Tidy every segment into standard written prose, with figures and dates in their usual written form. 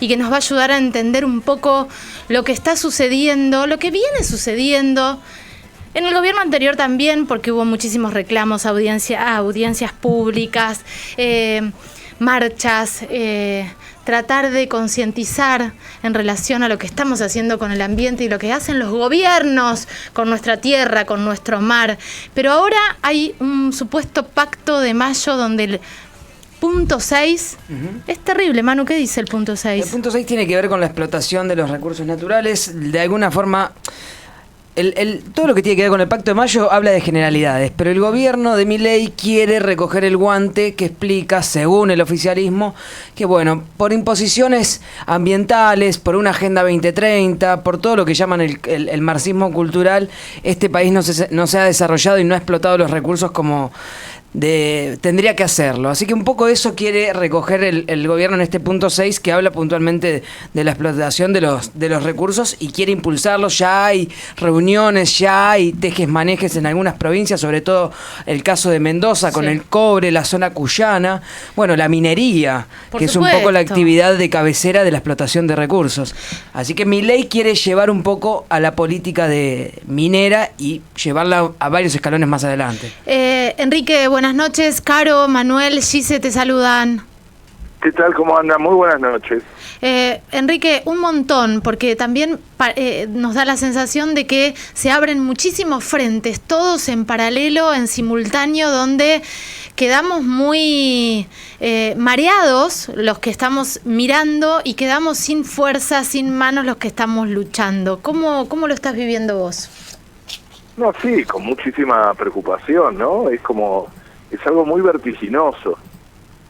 y que nos va a ayudar a entender un poco lo que está sucediendo, lo que viene sucediendo. En el gobierno anterior también, porque hubo muchísimos reclamos, audiencias públicas, marchas, tratar de concientizar en relación a lo que estamos haciendo con el ambiente y lo que hacen los gobiernos con nuestra tierra, con nuestro mar. Pero ahora hay un supuesto pacto de mayo donde el punto 6 es terrible. Manu, ¿qué dice el punto 6? El punto 6 tiene que ver con la explotación de los recursos naturales. De alguna forma, todo lo que tiene que ver con el Pacto de Mayo habla de generalidades, pero el gobierno de Milei quiere recoger el guante que explica, según el oficialismo, que bueno, por imposiciones ambientales, por una Agenda 2030, por todo lo que llaman el marxismo cultural, este país no se ha desarrollado y no ha explotado los recursos como tendría que hacerlo. Así que un poco eso quiere recoger el gobierno en este punto 6, que habla puntualmente de la explotación de los recursos y quiere impulsarlos. Ya hay reuniones, ya hay tejes-manejes en algunas provincias, sobre todo el caso de Mendoza con el cobre, la zona cuyana, bueno, la minería, que es un poco la actividad de cabecera de la explotación de recursos. Así que Milei quiere llevar un poco a la política de minera y llevarla a varios escalones más adelante. Enrique, buenas noches. Caro, Manuel, Gise, te saludan. ¿Qué tal? ¿Cómo andan? Muy buenas noches. Enrique, un montón, porque también nos da la sensación de que se abren muchísimos frentes, todos en paralelo, en simultáneo, donde quedamos muy mareados los que estamos mirando y quedamos sin fuerza, sin manos los que estamos luchando. ¿Cómo lo estás viviendo vos? No, sí, con muchísima preocupación, ¿no? Es algo muy vertiginoso.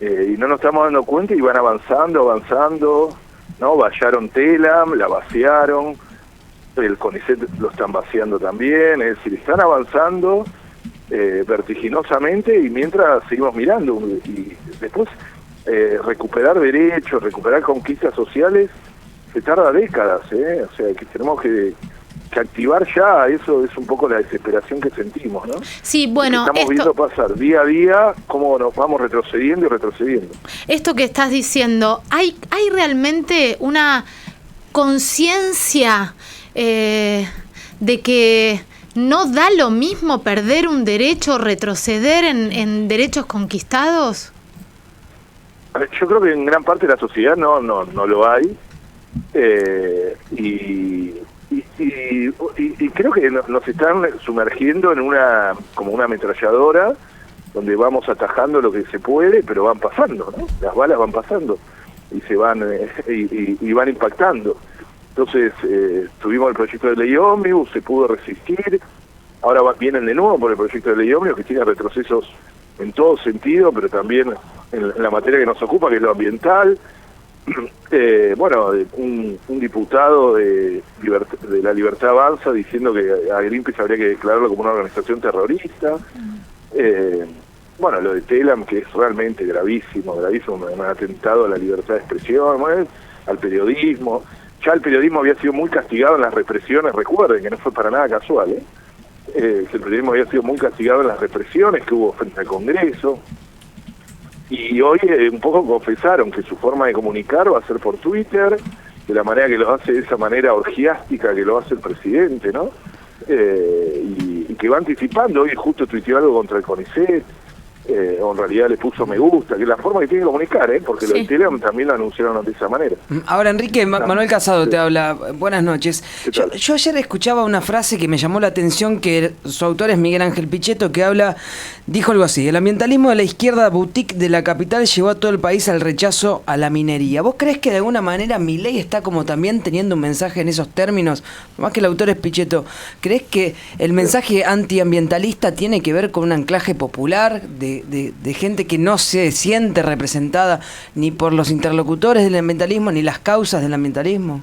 Y no nos estamos dando cuenta y van avanzando, ¿no? Vallaron Telam, la vaciaron, el CONICET lo están vaciando también, es decir, están avanzando vertiginosamente y mientras seguimos mirando. Y después recuperar derechos, recuperar conquistas sociales, se tarda décadas, O sea, que tenemos que activar ya, eso es un poco la desesperación que sentimos, ¿no? Sí, bueno, estamos viendo pasar día a día cómo nos vamos retrocediendo y retrocediendo. Esto que estás diciendo, ¿hay realmente una conciencia de que no da lo mismo perder un derecho, retroceder en derechos conquistados? Yo creo que en gran parte de la sociedad no lo hay, y creo que nos están sumergiendo en como una ametralladora donde vamos atajando lo que se puede, pero van pasando, ¿no? Las balas van pasando y se van y van impactando. Entonces tuvimos el proyecto de ley ómnibus, se pudo resistir, ahora vienen de nuevo por el proyecto de ley ómnibus que tiene retrocesos en todo sentido, pero también en la materia que nos ocupa, que es lo ambiental. Bueno, un diputado de la Libertad Avanza diciendo que a Greenpeace habría que declararlo como una organización terrorista. Bueno, lo de Telam, que es realmente gravísimo, un atentado a la libertad de expresión, bueno, al periodismo. Ya el periodismo había sido muy castigado en las represiones, recuerden que no fue para nada casual, que el periodismo había sido muy castigado en las represiones que hubo frente al Congreso. Y hoy un poco confesaron que su forma de comunicar va a ser por Twitter, de la manera que lo hace, de esa manera orgiástica que lo hace el presidente, ¿no? Y que va anticipando. Hoy justo tuiteó algo contra el CONICET, o en realidad le puso me gusta, que es la forma que tiene que comunicar, porque lo de Telegram también lo anunciaron de esa manera. Ahora, Enrique, Manuel Casado te habla. Buenas noches. Yo ayer escuchaba una frase que me llamó la atención, que su autor es Miguel Ángel Pichetto, que dijo algo así: el ambientalismo de la izquierda boutique de la capital llevó a todo el país al rechazo a la minería. ¿Vos crees que de alguna manera Milei está como también teniendo un mensaje en esos términos? Más que el autor es Pichetto, ¿crees que el mensaje antiambientalista tiene que ver con un anclaje popular de gente que no se siente representada ni por los interlocutores del ambientalismo ni las causas del ambientalismo?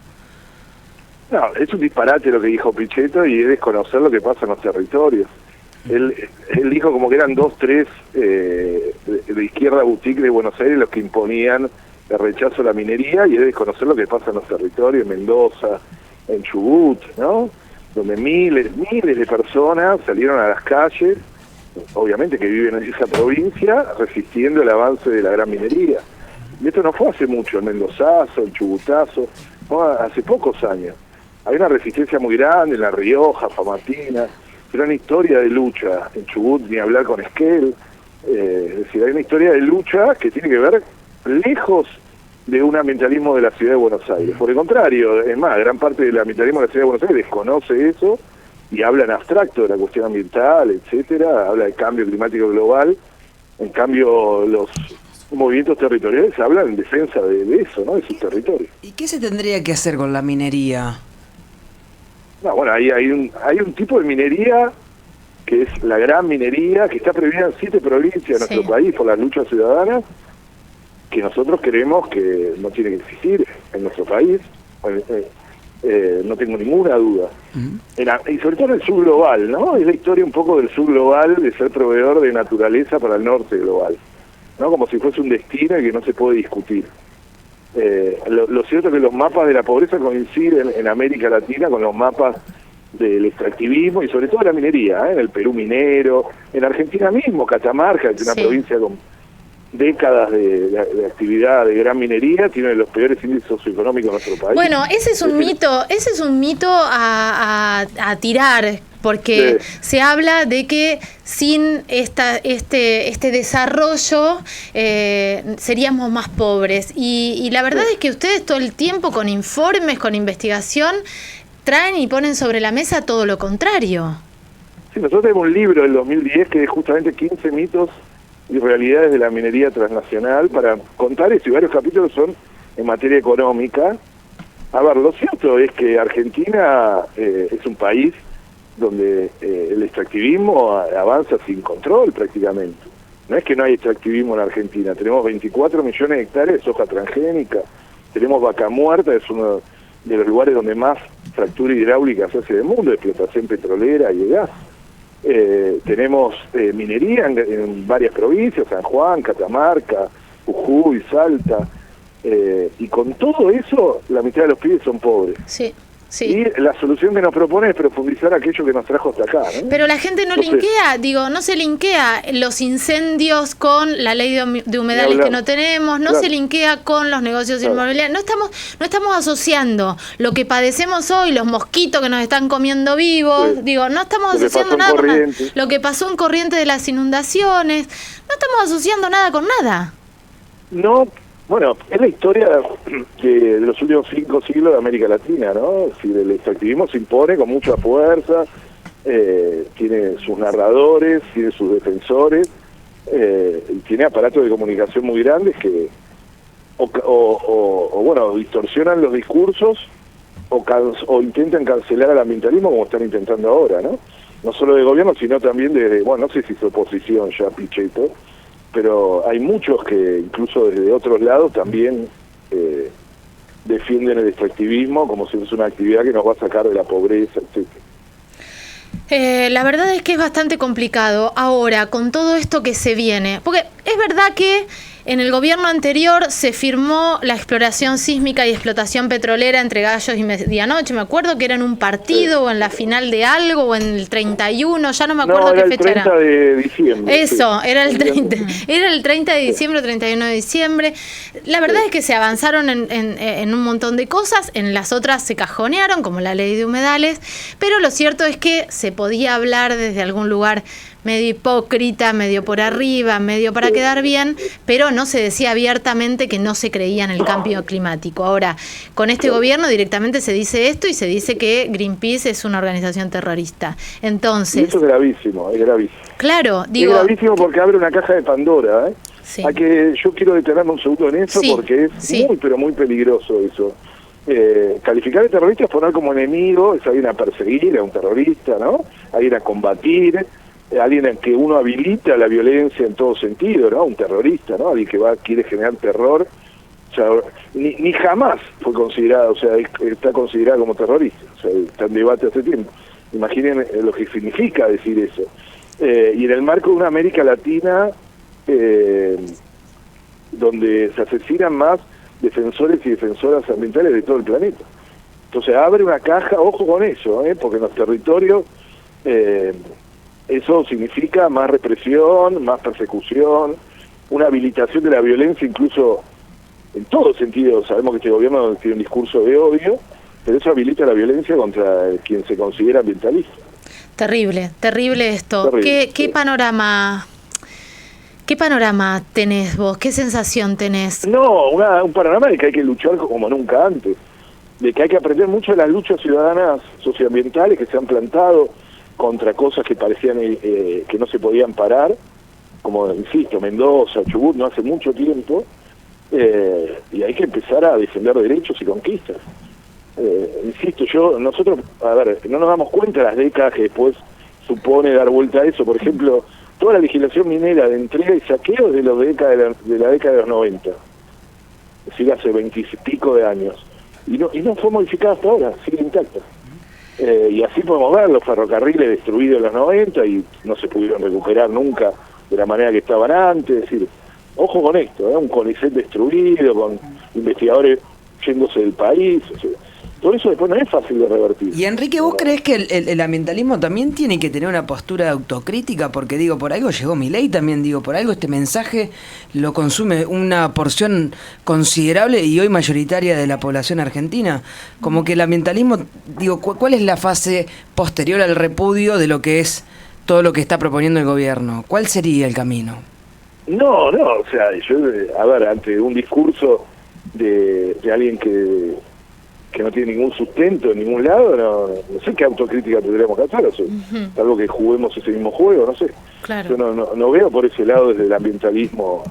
No, es un disparate lo que dijo Pichetto y es desconocer lo que pasa en los territorios. Él dijo como que eran 2, 3 de izquierda boutique de Buenos Aires los que imponían el rechazo a la minería, y es desconocer lo que pasa en los territorios, en Mendoza, en Chubut, ¿no? Donde miles de personas salieron a las calles, obviamente que viven en esa provincia, resistiendo el avance de la gran minería. Y esto no fue hace mucho, en Mendozazo, en Chubutazo, no, hace pocos años. Hay una resistencia muy grande en La Rioja, Famatina, pero una historia de lucha. En Chubut, ni hablar con Esquel. Es decir, hay una historia de lucha que tiene que ver lejos de un ambientalismo de la ciudad de Buenos Aires. Por el contrario, es más, gran parte del ambientalismo de la ciudad de Buenos Aires desconoce eso y habla en abstracto de la cuestión ambiental, etcétera, habla de cambio climático global. En cambio, los movimientos territoriales hablan en defensa de eso, ¿no? De sus territorios. ¿Y qué se tendría que hacer con la minería? No, bueno, hay un tipo de minería que es la gran minería, que está prohibida en 7 provincias de nuestro país por las luchas ciudadanas, que nosotros creemos que no tiene que existir en nuestro país, no tengo ninguna duda. Y sobre todo en el sur global, ¿no? Es la historia un poco del sur global, de ser proveedor de naturaleza para el norte global, ¿no? Como si fuese un destino y que no se puede discutir. Lo cierto es que los mapas de la pobreza coinciden en América Latina con los mapas del extractivismo y sobre todo la minería, en el Perú minero, en Argentina mismo, Catamarca, que es una provincia con décadas de actividad de gran minería, tiene los peores índices socioeconómicos de nuestro país. Bueno, ese es un mito a tirar, porque se habla de que sin este desarrollo seríamos más pobres, y la verdad es que ustedes todo el tiempo con informes, con investigación, traen y ponen sobre la mesa todo lo contrario. Sí, nosotros tenemos un libro del 2010 que es justamente 15 mitos y realidades de la minería transnacional para contar eso, y varios capítulos son en materia económica. A ver, lo cierto es que Argentina es un país donde el extractivismo avanza sin control prácticamente. No es que no hay extractivismo en Argentina, tenemos 24 millones de hectáreas de soja transgénica, tenemos Vaca Muerta, es uno de los lugares donde más fractura hidráulica se hace del mundo, de explotación petrolera y de gas. Tenemos minería en varias provincias, San Juan, Catamarca, Jujuy, Salta, y con todo eso la mitad de los pibes son pobres. Sí. Sí. Y la solución que nos propone es profundizar aquello que nos trajo hasta acá, ¿no? Pero la gente no no se linkea los incendios con la ley de humedales que no tenemos, no se linkea con los negocios inmobiliarios. No estamos asociando lo que padecemos hoy, los mosquitos que nos están comiendo vivos, no estamos asociando nada con nada. Lo que pasó en Corrientes de las inundaciones, no estamos asociando nada con nada. No. Bueno, es la historia de los últimos 5 siglos de América Latina, ¿no? Si el extractivismo se impone con mucha fuerza, tiene sus narradores, tiene sus defensores, y tiene aparatos de comunicación muy grandes que bueno, distorsionan los discursos o intentan cancelar al ambientalismo como están intentando ahora, ¿no? No solo de gobierno, sino también de, bueno, no sé si es oposición ya, Pichetto, pero hay muchos que incluso desde otros lados también defienden el extractivismo como si fuese una actividad que nos va a sacar de la pobreza, etcétera. La verdad es que es bastante complicado ahora con todo esto que se viene, porque es verdad que en el gobierno anterior se firmó la exploración sísmica y explotación petrolera entre Gallos y Medianoche. Me acuerdo que era en un partido o en la final de algo o en el 31, ya no me acuerdo qué fecha era. No, era el 30 de diciembre. Eso, era el 30 de diciembre, 31 de diciembre. La verdad es que se avanzaron en un montón de cosas, en las otras se cajonearon, como la ley de humedales, pero lo cierto es que se podía hablar desde algún lugar medio hipócrita, medio por arriba, medio para quedar bien, pero no se decía abiertamente que no se creía en el cambio climático. Ahora, con este gobierno directamente se dice esto y se dice que Greenpeace es una organización terrorista. Entonces, y eso es gravísimo, es gravísimo. Claro, digo... Es gravísimo porque abre una caja de Pandora, ¿eh? Sí. Yo quiero detenerme un segundo en eso, porque es muy, pero muy peligroso eso. Calificar de terrorista es poner como enemigo, es alguien a perseguir, a un terrorista, ¿no? Alguien a combatir, alguien que uno habilita la violencia en todo sentido, ¿no? Un terrorista, ¿no? Alguien que quiere generar terror. O sea, ni jamás fue considerado, o sea, está considerado como terrorista. O sea, está en debate hace tiempo. Imaginen lo que significa decir eso. Y en el marco de una América Latina donde se asesinan más defensores y defensoras ambientales de todo el planeta. Entonces abre una caja, ojo con eso, porque en los territorios eso significa más represión, más persecución, una habilitación de la violencia incluso en todo sentido. Sabemos que este gobierno tiene un discurso de odio, pero eso habilita la violencia contra quien se considera ambientalista. Terrible, terrible esto. Terrible, ¿Qué sí. panorama tenés vos? ¿Qué sensación tenés? No, un panorama de que hay que luchar como nunca antes, de que hay que aprender mucho de las luchas ciudadanas socioambientales que se han plantado contra cosas que parecían que no se podían parar, como, insisto, Mendoza, Chubut, no hace mucho tiempo, y hay que empezar a defender derechos y conquistas. Insisto, nosotros, a ver, no nos damos cuenta de las décadas que después supone dar vuelta a eso. Por ejemplo, toda la legislación minera de entrega y saqueo es de la década de los 90, es decir, hace 20 y pico de años, y no fue modificada hasta ahora, sigue intacta. Y así podemos ver los ferrocarriles destruidos en los 90 y no se pudieron recuperar nunca de la manera que estaban antes. Es decir, ojo con esto, un CONICET destruido, con investigadores yéndose del país. O sea, todo eso después no es fácil de revertir. Y Enrique, ¿vos creés que el ambientalismo también tiene que tener una postura de autocrítica? Porque digo, por algo llegó Milei también, digo, por algo este mensaje lo consume una porción considerable y hoy mayoritaria de la población argentina. Como que el ambientalismo, digo, ¿cuál es la fase posterior al repudio de lo que es todo lo que está proponiendo el gobierno? ¿Cuál sería el camino? No, o sea, a ver, ante un discurso de alguien que no tiene ningún sustento en ningún lado, no sé qué autocrítica tendríamos que hacer, o sea, algo que juguemos ese mismo juego, no sé. Claro. Yo no veo por ese lado desde el ambientalismo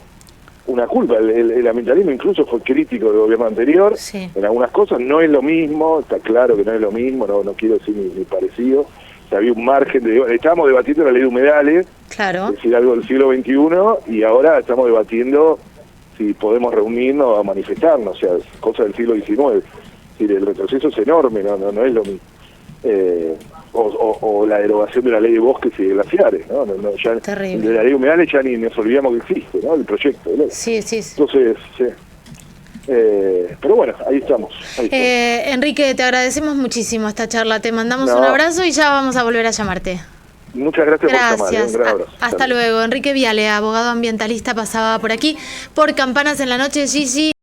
una culpa. El ambientalismo incluso fue crítico del gobierno anterior, Sí. en algunas cosas no es lo mismo, está claro que no es lo mismo, no quiero decir ni parecido. O sea, había un margen estábamos debatiendo la ley de humedales, Claro. es decir, algo del siglo XXI, y ahora estamos debatiendo si podemos reunirnos a manifestarnos, o sea, cosas del siglo XIX. Es decir, el retroceso es enorme, no es lo mismo. O la derogación de la ley de bosques y de glaciares, ¿no? Ya, Terrible. de la ley de humedales ya ni nos olvidamos que existe, ¿no? El proyecto de ley. Sí. Entonces, sí. Pero bueno, ahí estamos. Enrique, te agradecemos muchísimo esta charla. Te mandamos No. un abrazo y ya vamos a volver a llamarte. Muchas gracias por llamar, Gracias. un gran abrazo. Hasta luego. Enrique Viale, abogado ambientalista, pasaba por aquí por Campanas en la Noche. Gigi.